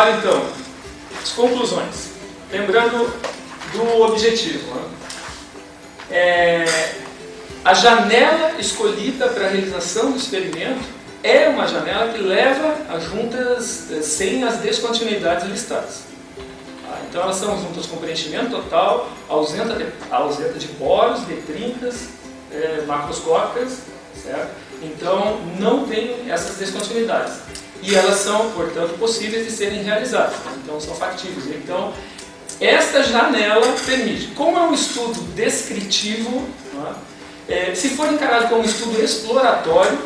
trabalho, então, as conclusões. Lembrando do objetivo. A janela escolhida para a realização do experimento é uma janela que leva a juntas sem as descontinuidades listadas. Então elas são juntas com preenchimento total, ausenta de poros, de trincas macroscópicas, certo? Então não tem essas descontinuidades. E elas são, portanto, possíveis de serem realizadas. Então são factíveis. Então esta janela permite. Como é um estudo descritivo, se for encarado como um estudo exploratório,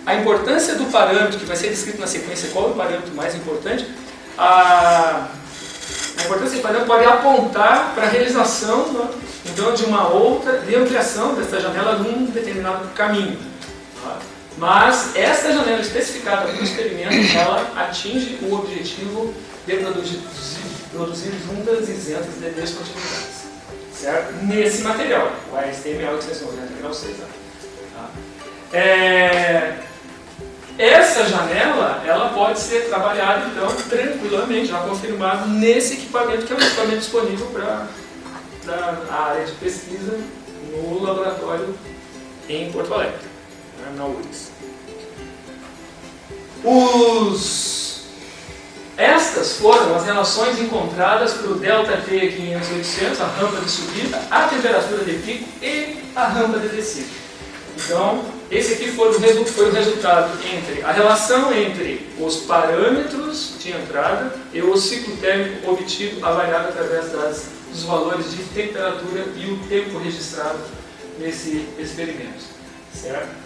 a importância do parâmetro que vai ser descrito na sequência, qual é o parâmetro mais importante, a importância do parâmetro pode apontar para a realização, então, de uma outra, de ampliação desta janela num determinado caminho. Mas esta janela especificada no experimento, ela atinge o objetivo de produzir juntas isentas de descontinuidades. Certo? Nesse material, o ASTM extensão grau 6. Essa janela, ela pode ser trabalhada, então, tranquilamente, já confirmado, nesse equipamento, que é um equipamento disponível para a área de pesquisa no laboratório em Porto Alegre, na URGS. Estas foram as relações encontradas para o ΔT 500-800, a rampa de subida, a temperatura de pico e a rampa de descida. Então, esse aqui foi o resultado entre a relação entre os parâmetros de entrada e o ciclo térmico obtido avaliado através dos valores de temperatura e o tempo registrado nesse experimento. Certo?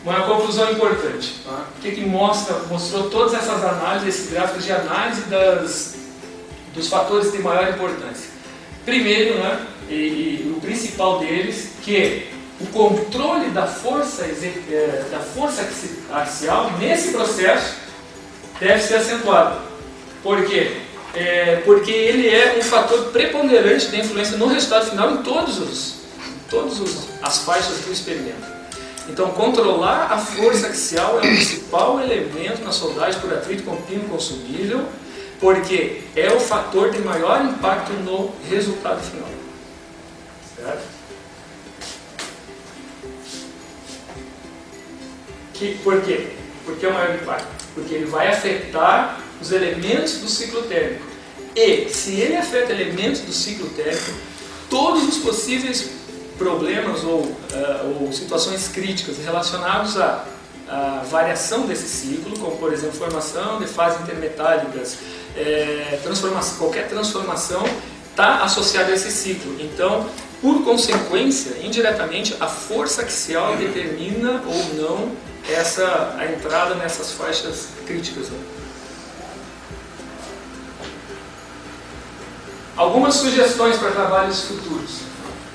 Uma conclusão importante. Tá? O que mostrou todas essas análises, esses gráficos de análise dos fatores de maior importância. Primeiro, e o principal deles, que o controle da força axial nesse processo deve ser acentuado. Por quê? Porque ele é um fator preponderante de influência no resultado final em todas as faixas do experimento. Então, controlar a força axial é o principal elemento na soldagem por atrito com pino consumível, porque é o fator de maior impacto no resultado final. Certo? Por quê? Porque é o maior impacto? Porque ele vai afetar os elementos do ciclo térmico. E, se ele afeta elementos do ciclo térmico, todos os possíveis problemas ou situações críticas relacionados à variação desse ciclo, como, por exemplo, formação de fases intermetálicas, qualquer transformação está associada a esse ciclo. Então, por consequência, indiretamente, a força axial determina ou não a entrada nessas faixas críticas. Algumas sugestões para trabalhos futuros.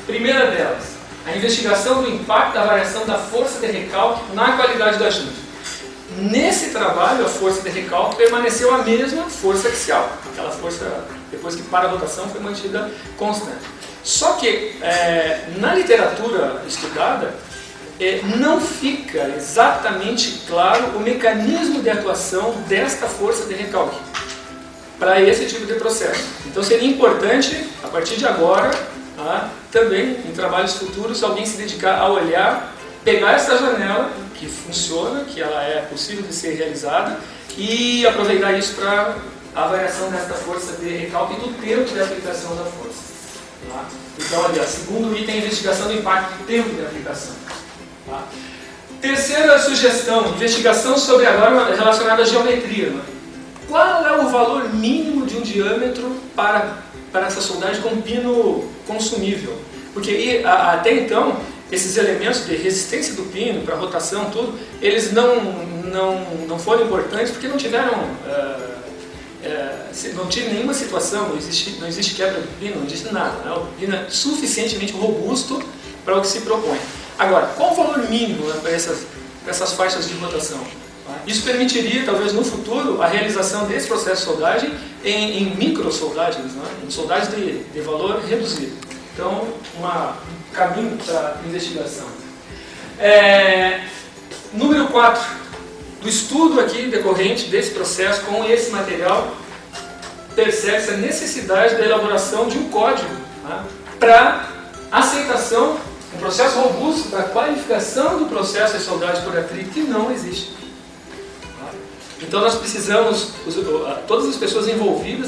Primeira delas, a investigação do impacto da variação da força de recalque na qualidade do agente. Nesse trabalho, a força de recalque permaneceu a mesma força axial. Aquela força, depois que para a rotação, foi mantida constante. Só que, na literatura estudada, não fica exatamente claro o mecanismo de atuação desta força de recalque para esse tipo de processo. Então seria importante, a partir de agora, também em trabalhos futuros, alguém se dedicar a olhar, pegar essa janela que funciona, que ela é possível de ser realizada, e aproveitar isso para a variação desta força de recalque e do tempo de aplicação da força. Então, ali, segundo item, investigação do impacto do tempo de aplicação. Terceira sugestão, investigação sobre agora relacionada à geometria. Qual é o valor mínimo de um diâmetro para essa soldagem com pino consumível? Porque até então, esses elementos de resistência do pino, para rotação, tudo, eles não foram importantes porque não tiveram... não tive nenhuma situação, não existe quebra do pino, não existe nada. O pino é suficientemente robusto para o que se propõe. Agora, qual o valor mínimo para essas faixas de rotação? Isso permitiria, talvez no futuro, a realização desse processo de soldagem em microsoldagens, em soldagens de valor reduzido. Então, um caminho para investigação. Número 4. Do estudo aqui decorrente desse processo com esse material, percebe-se a necessidade da elaboração de um código, tá, para aceitação, um processo robusto da qualificação do processo de soldagem por atrito que não existe. Tá? Então nós precisamos, todas as pessoas envolvidas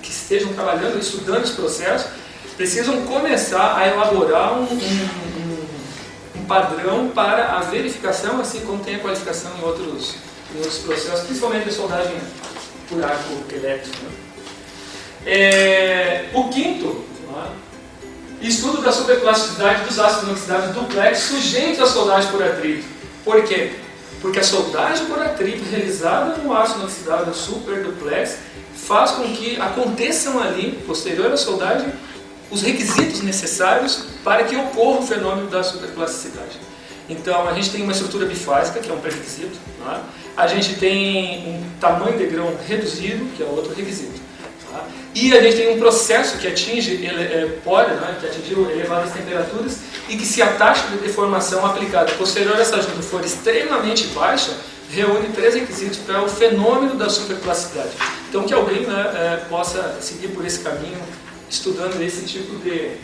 que estejam trabalhando, estudando esse processo, precisam começar a elaborar um padrão para a verificação, assim como tem a qualificação em outros processos, principalmente de soldagem por arco elétrico. Né? O quinto, estudo da superplasticidade dos ácidos inoxidáveis duplex sujeitos à soldagem por atrito. Por quê? Porque a soldagem por atrito realizada no ácido inoxidável super duplex faz com que aconteçam ali, posterior à soldagem, os requisitos necessários para que ocorra o fenômeno da superplasticidade. Então, a gente tem uma estrutura bifásica, que é um pré-requisito. Tá? A gente tem um tamanho de grão reduzido, que é outro requisito. Tá? E a gente tem um processo que atinge pore, né, que atingiu elevadas temperaturas e que, se a taxa de deformação aplicada posterior a essa junta for extremamente baixa, reúne 3 requisitos para o fenômeno da superplasticidade. Então, que alguém, né, possa seguir por esse caminho, estudando esse tipo de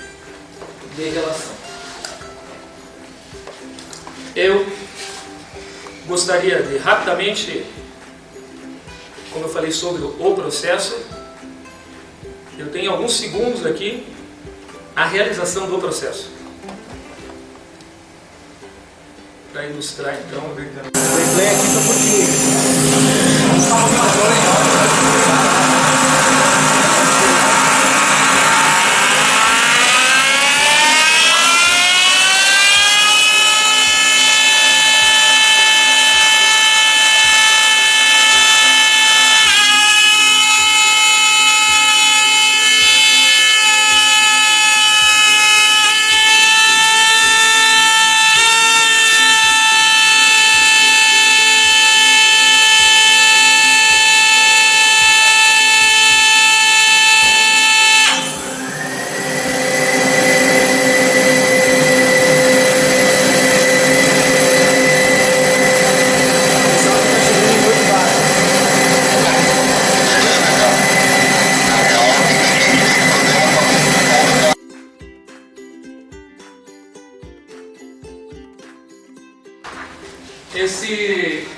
relação. Eu gostaria de rapidamente, como eu falei sobre o processo, eu tenho alguns segundos aqui, a realização do processo. Para ilustrar então. O replay aqui para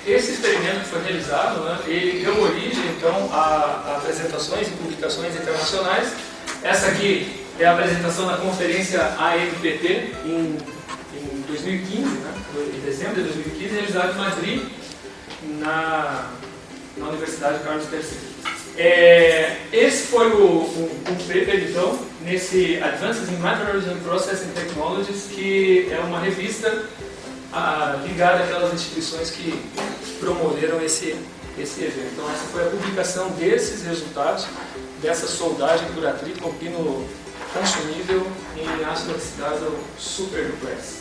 Esse experimento que foi realizado, né, ele deu origem então a apresentações e publicações internacionais. Essa aqui é a apresentação da conferência ANPT em 2015, né, em dezembro de 2015, realizada em Madrid, na Universidade Carlos III. Esse foi o paper, então, nesse Advances in Materials and Processing Technologies, que é uma revista ligada àquelas instituições que promoveram esse evento. Então essa foi a publicação desses resultados, dessa soldagem por atrito com pino consumível em ácido inoxidável super duplex.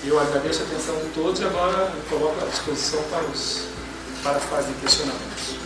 Eu agradeço a atenção de todos e agora coloco à disposição para a fase de questionamentos.